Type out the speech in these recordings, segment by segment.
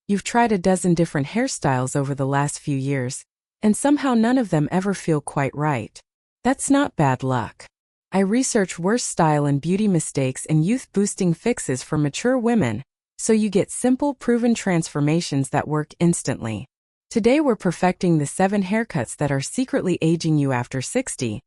You've tried a dozen different hairstyles over the last few years, and somehow none of them ever feel quite right. That's not bad luck. I research worst style and beauty mistakes and youth-boosting fixes for mature women, so you get simple, proven transformations that work instantly. Today we're perfecting the 7 haircuts that are secretly aging you after 60,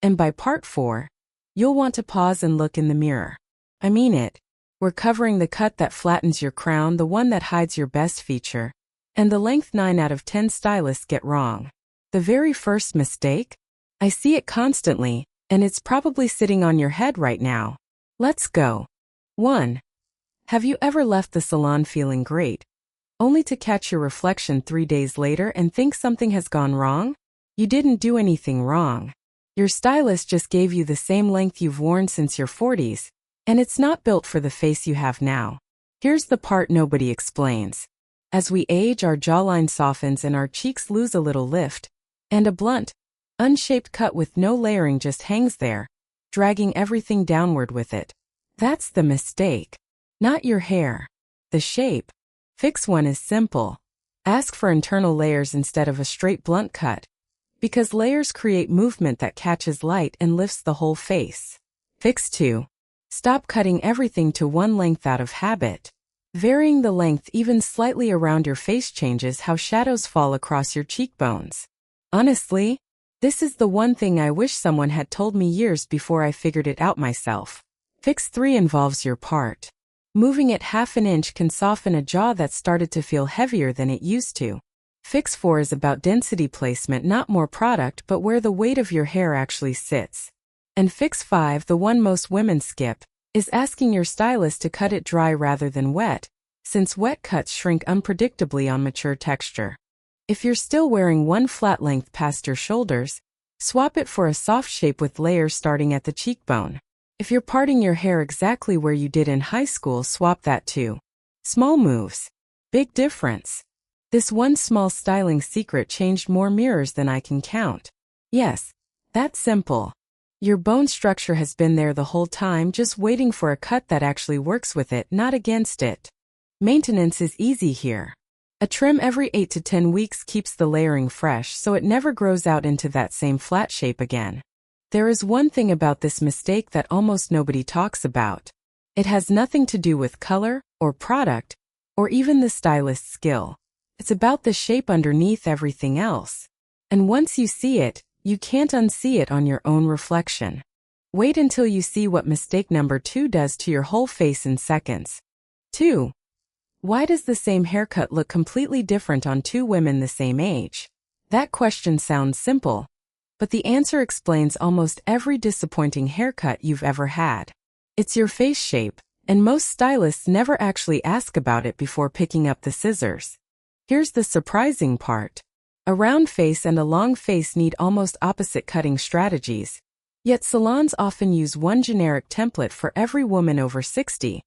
and by part 4, you'll want to pause and look in the mirror. I mean it. We're covering the cut that flattens your crown, the one that hides your best feature, and the length 9 out of 10 stylists get wrong. The very first mistake? I see it constantly, and it's probably sitting on your head right now. Let's go. 1. Have you ever left the salon feeling great, only to catch your reflection 3 days later and think something has gone wrong? You didn't do anything wrong. Your stylist just gave you the same length you've worn since your 40s, and it's not built for the face you have now. Here's the part nobody explains. As we age, our jawline softens and our cheeks lose a little lift, and a blunt, unshaped cut with no layering just hangs there, dragging everything downward with it. That's the mistake. Not your hair. The shape. Fix 1 is simple. Ask for internal layers instead of a straight blunt cut, because layers create movement that catches light and lifts the whole face. Fix 2. Stop cutting everything to one length out of habit. Varying the length even slightly around your face changes how shadows fall across your cheekbones. Honestly, this is the one thing I wish someone had told me years before I figured it out myself. Fix 3 involves your part. Moving it half an inch can soften a jaw that started to feel heavier than it used to. Fix 4 is about density placement, not more product, but where the weight of your hair actually sits. And fix 5, the one most women skip, is asking your stylist to cut it dry rather than wet, since wet cuts shrink unpredictably on mature texture. If you're still wearing one flat length past your shoulders, swap it for a soft shape with layers starting at the cheekbone. If you're parting your hair exactly where you did in high school, swap that too. Small moves. Big difference. This one small styling secret changed more mirrors than I can count. Yes, that's simple. Your bone structure has been there the whole time, just waiting for a cut that actually works with it, not against it. Maintenance is easy here. A trim every 8 to 10 weeks keeps the layering fresh so it never grows out into that same flat shape again. There is one thing about this mistake that almost nobody talks about. It has nothing to do with color, or product, or even the stylist's skill. It's about the shape underneath everything else. And once you see it, you can't unsee it on your own reflection. Wait until you see what mistake number 2 does to your whole face in seconds. 2. Why does the same haircut look completely different on 2 women the same age? That question sounds simple, but the answer explains almost every disappointing haircut you've ever had. It's your face shape, and most stylists never actually ask about it before picking up the scissors. Here's the surprising part. A round face and a long face need almost opposite cutting strategies. Yet salons often use one generic template for every woman over 60,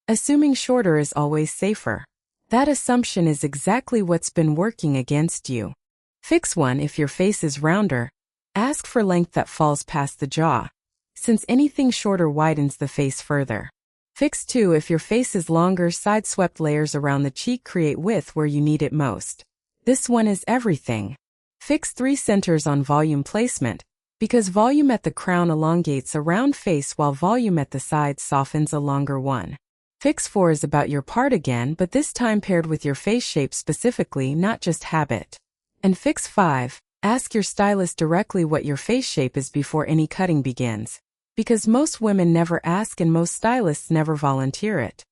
assuming shorter is always safer. That assumption is exactly what's been working against you. Fix 1 if your face is rounder. Ask for length that falls past the jaw, since anything shorter widens the face further. Fix 2 if your face is longer. Side-swept layers around the cheek create width where you need it most. This one is everything. Fix 3 centers on volume placement, because volume at the crown elongates a round face while volume at the sides softens a longer one. Fix 4 is about your part again, but this time paired with your face shape specifically, not just habit. And fix 5, ask your stylist directly what your face shape is before any cutting begins, because most women never ask and most stylists never volunteer it.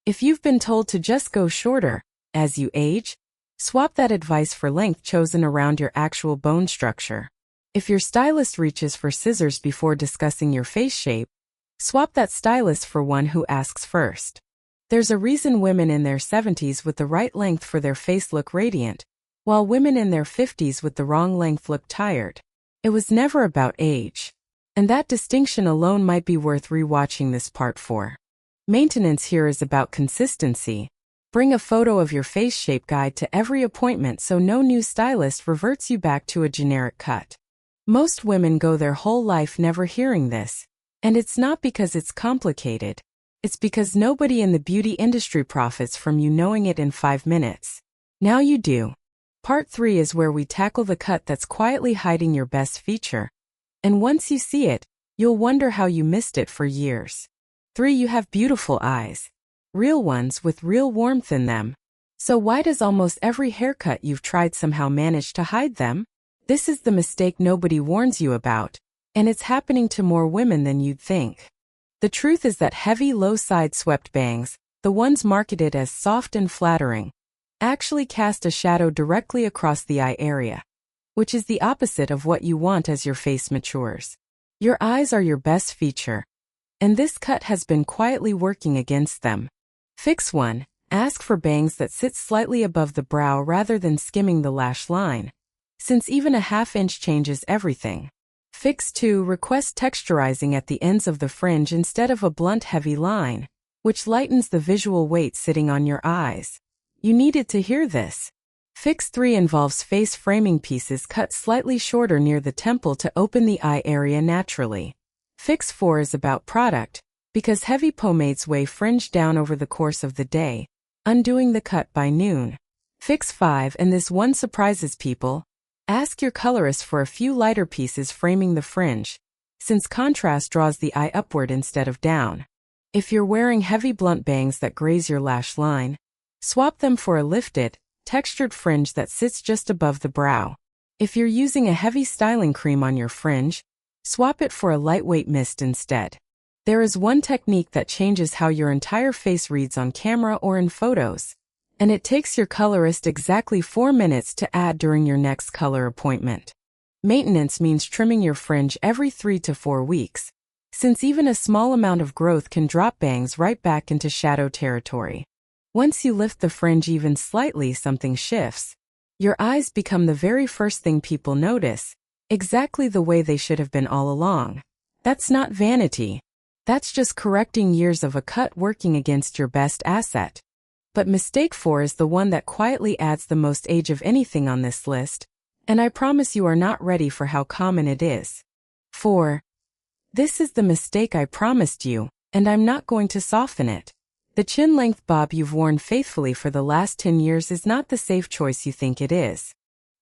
If you've been told to just go shorter as you age, swap that advice for length chosen around your actual bone structure. If your stylist reaches for scissors before discussing your face shape, swap that stylist for one who asks first. There's a reason women in their 70s with the right length for their face look radiant, while women in their 50s with the wrong length look tired. It was never about age. And that distinction alone might be worth rewatching this part for. Maintenance here is about consistency. Bring a photo of your face shape guide to every appointment so no new stylist reverts you back to a generic cut. Most women go their whole life never hearing this, and it's not because it's complicated. It's because nobody in the beauty industry profits from you knowing it in 5 minutes. Now you do. Part 3 is where we tackle the cut that's quietly hiding your best feature. And once you see it, you'll wonder how you missed it for years. 3. You have beautiful eyes. Real ones with real warmth in them. So why does almost every haircut you've tried somehow manage to hide them? This is the mistake nobody warns you about, and it's happening to more women than you'd think. The truth is that heavy low-side swept bangs, the ones marketed as soft and flattering, actually cast a shadow directly across the eye area, which is the opposite of what you want as your face matures. Your eyes are your best feature, and this cut has been quietly working against them. Fix 1. Ask for bangs that sit slightly above the brow rather than skimming the lash line, since even a half-inch changes everything. Fix 2. Request texturizing at the ends of the fringe instead of a blunt heavy line, which lightens the visual weight sitting on your eyes. You needed to hear this. Fix 3 involves face framing pieces cut slightly shorter near the temple to open the eye area naturally. Fix 4 is about product, because heavy pomades weigh fringe down over the course of the day, undoing the cut by noon. Fix 5, and this one surprises people. Ask your colorist for a few lighter pieces framing the fringe, since contrast draws the eye upward instead of down. If you're wearing heavy blunt bangs that graze your lash line, swap them for a lifted, textured fringe that sits just above the brow. If you're using a heavy styling cream on your fringe, swap it for a lightweight mist instead. There is one technique that changes how your entire face reads on camera or in photos, and it takes your colorist exactly 4 minutes to add during your next color appointment. Maintenance means trimming your fringe every 3 to 4 weeks, since even a small amount of growth can drop bangs right back into shadow territory. Once you lift the fringe even slightly, something shifts. Your eyes become the very first thing people notice, exactly the way they should have been all along. That's not vanity. That's just correcting years of a cut working against your best asset. But mistake 4 is the one that quietly adds the most age of anything on this list, and I promise you are not ready for how common it is. 4. This is the mistake I promised you, and I'm not going to soften it. The chin-length bob you've worn faithfully for the last 10 years is not the safe choice you think it is.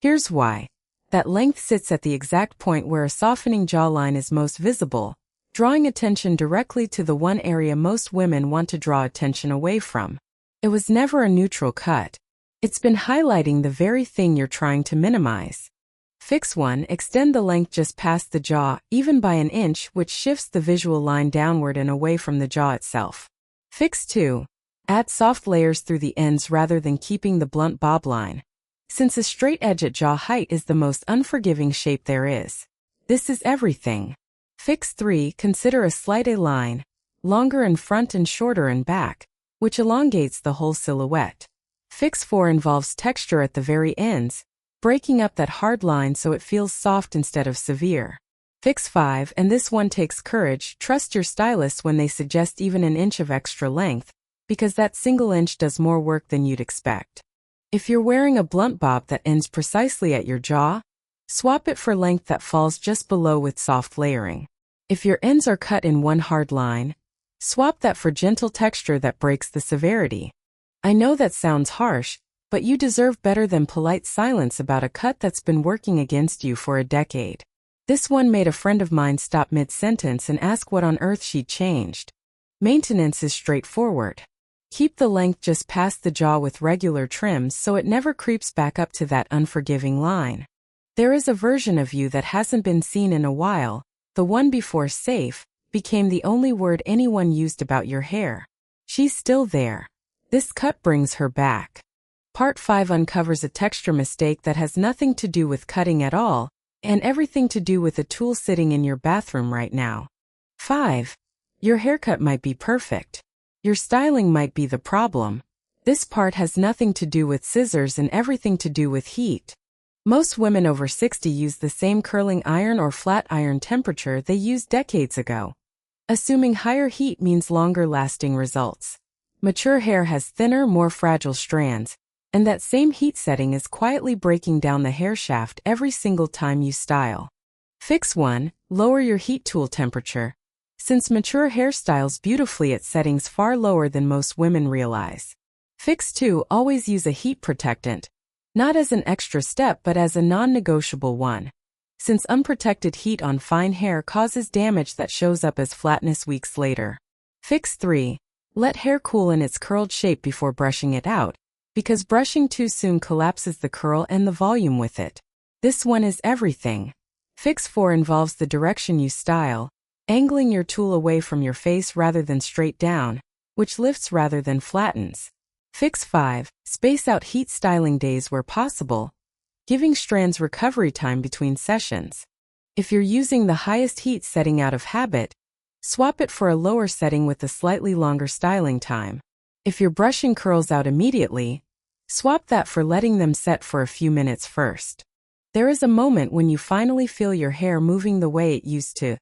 Here's why. That length sits at the exact point where a softening jawline is most visible, drawing attention directly to the one area most women want to draw attention away from. It was never a neutral cut. It's been highlighting the very thing you're trying to minimize. Fix 1. Extend the length just past the jaw, even by an inch, which shifts the visual line downward and away from the jaw itself. Fix 2. Add soft layers through the ends rather than keeping the blunt bob line, since a straight edge at jaw height is the most unforgiving shape there is. This is everything. Fix 3. Consider a slight A-line, longer in front and shorter in back, which elongates the whole silhouette. Fix 4 involves texture at the very ends, breaking up that hard line so it feels soft instead of severe. Fix 5, and this one takes courage. Trust your stylist when they suggest even an inch of extra length, because that single inch does more work than you'd expect. If you're wearing a blunt bob that ends precisely at your jaw, swap it for length that falls just below with soft layering. If your ends are cut in one hard line, swap that for gentle texture that breaks the severity. I know that sounds harsh, but you deserve better than polite silence about a cut that's been working against you for a decade. This one made a friend of mine stop mid-sentence and ask what on earth she'd changed. Maintenance is straightforward. Keep the length just past the jaw with regular trims so it never creeps back up to that unforgiving line. There is a version of you that hasn't been seen in a while. The one before safe became the only word anyone used about your hair. She's still there. This cut brings her back. Part 5 uncovers a texture mistake that has nothing to do with cutting at all, and everything to do with a tool sitting in your bathroom right now. 5. Your haircut might be perfect. Your styling might be the problem. This part has nothing to do with scissors and everything to do with heat. Most women over 60 use the same curling iron or flat iron temperature they used decades ago. Assuming higher heat means longer lasting results. Mature hair has thinner, more fragile strands, and that same heat setting is quietly breaking down the hair shaft every single time you style. Fix 1. Lower your heat tool temperature. since mature hair styles beautifully at settings far lower than most women realize. Fix 2. Always use a heat protectant, not as an extra step but as a non-negotiable one, since unprotected heat on fine hair causes damage that shows up as flatness weeks later. Fix 3. Let hair cool in its curled shape before brushing it out, because brushing too soon collapses the curl and the volume with it. This one is everything. Fix 4 involves the direction you style, angling your tool away from your face rather than straight down, which lifts rather than flattens. Fix 5. Space out heat styling days where possible, giving strands recovery time between sessions. If you're using the highest heat setting out of habit, swap it for a lower setting with a slightly longer styling time. If you're brushing curls out immediately, swap that for letting them set for a few minutes first. There is a moment when you finally feel your hair moving the way it used to,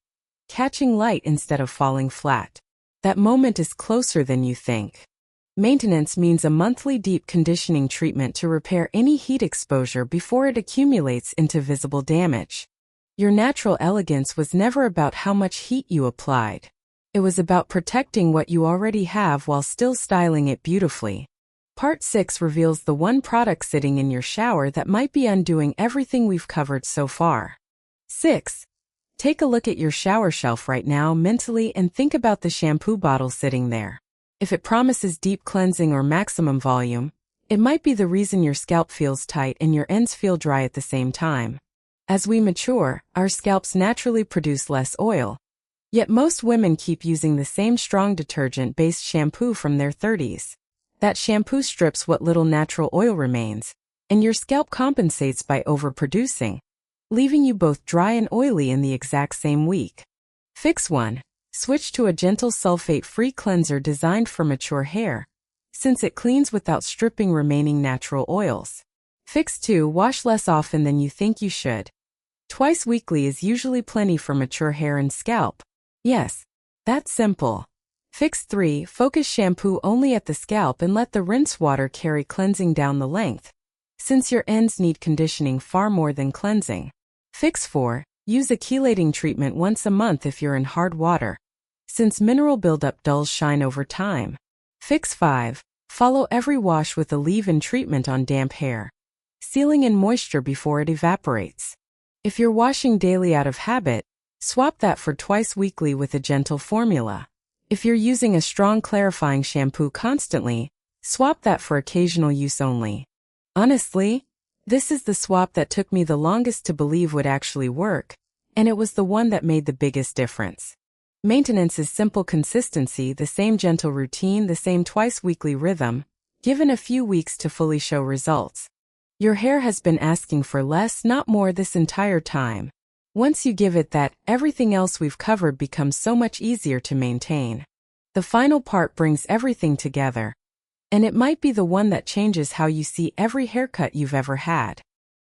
catching light instead of falling flat. That moment is closer than you think. Maintenance means a monthly deep conditioning treatment to repair any heat exposure before it accumulates into visible damage. Your natural elegance was never about how much heat you applied. It was about protecting what you already have while still styling it beautifully. Part 6 reveals the one product sitting in your shower that might be undoing everything we've covered so far. 6. Take a look at your shower shelf right now mentally and think about the shampoo bottle sitting there. If it promises deep cleansing or maximum volume, it might be the reason your scalp feels tight and your ends feel dry at the same time. As we mature, our scalps naturally produce less oil. Yet most women keep using the same strong detergent-based shampoo from their 30s. That shampoo strips what little natural oil remains, and your scalp compensates by overproducing, leaving you both dry and oily in the exact same week. Fix 1. Switch to a gentle sulfate-free cleanser designed for mature hair, since it cleans without stripping remaining natural oils. Fix 2. Wash less often than you think you should. Twice weekly is usually plenty for mature hair and scalp. Yes, that's simple. Fix 3. Focus shampoo only at the scalp and let the rinse water carry cleansing down the length, since your ends need conditioning far more than cleansing. Fix 4. Use a chelating treatment once a month if you're in hard water, since mineral buildup dulls shine over time. Fix 5. Follow every wash with a leave-in treatment on damp hair, sealing in moisture before it evaporates. If you're washing daily out of habit, swap that for twice weekly with a gentle formula. If you're using a strong clarifying shampoo constantly, swap that for occasional use only. Honestly, this is the swap that took me the longest to believe would actually work, and it was the one that made the biggest difference. Maintenance is simple consistency, the same gentle routine, the same twice-weekly rhythm, given a few weeks to fully show results. Your hair has been asking for less, not more this entire time. Once you give it that, everything else we've covered becomes so much easier to maintain. The final part brings everything together, and it might be the one that changes how you see every haircut you've ever had.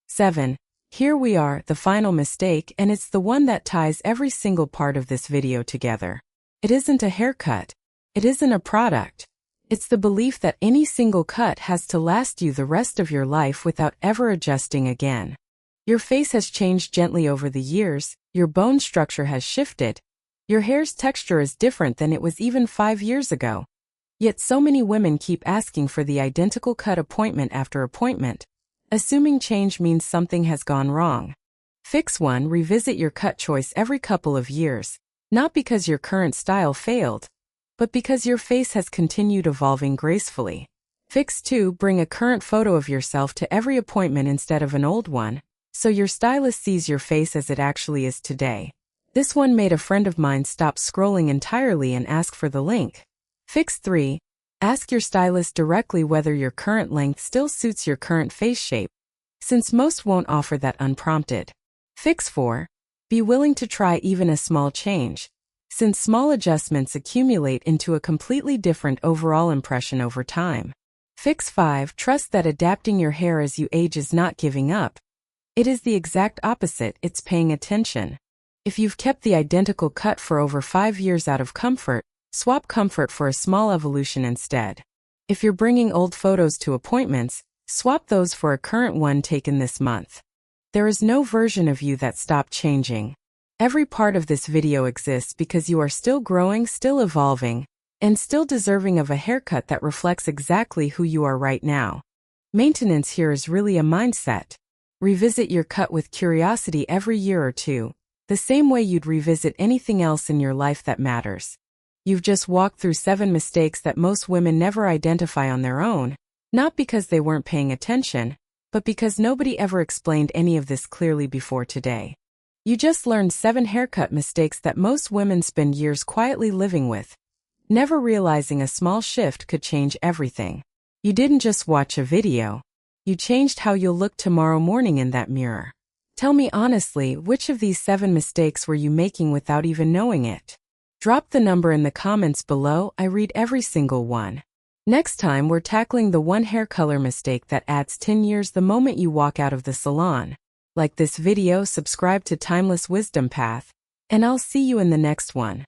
7. Here we are, the final mistake, and it's the one that ties every single part of this video together. It isn't a haircut. It isn't a product. It's the belief that any single cut has to last you the rest of your life without ever adjusting again. Your face has changed gently over the years, your bone structure has shifted, your hair's texture is different than it was even 5 years ago. Yet so many women keep asking for the identical cut appointment after appointment, assuming change means something has gone wrong. Fix 1. Revisit your cut choice every couple of years, not because your current style failed, but because your face has continued evolving gracefully. Fix 2. Bring a current photo of yourself to every appointment instead of an old one, so your stylist sees your face as it actually is today. This one made a friend of mine stop scrolling entirely and ask for the link. Fix 3. Ask your stylist directly whether your current length still suits your current face shape, since most won't offer that unprompted. Fix 4. Be willing to try even a small change, since small adjustments accumulate into a completely different overall impression over time. Fix 5. Trust that adapting your hair as you age is not giving up. It is the exact opposite, it's paying attention. If you've kept the identical cut for over 5 years out of comfort, swap comfort for a small evolution instead. If you're bringing old photos to appointments, swap those for a current one taken this month. There is no version of you that stopped changing. Every part of this video exists because you are still growing, still evolving, and still deserving of a haircut that reflects exactly who you are right now. Maintenance here is really a mindset. Revisit your cut with curiosity every year or two, the same way you'd revisit anything else in your life that matters. You've just walked through 7 mistakes that most women never identify on their own, not because they weren't paying attention, but because nobody ever explained any of this clearly before today. You just learned 7 haircut mistakes that most women spend years quietly living with, never realizing a small shift could change everything. You didn't just watch a video. You changed how you'll look tomorrow morning in that mirror. Tell me honestly, which of these 7 mistakes were you making without even knowing it? Drop the number in the comments below. I read every single one. Next time, we're tackling the one hair color mistake that adds 10 years the moment you walk out of the salon. Like this video, subscribe to Timeless Wisdom Path, and I'll see you in the next one.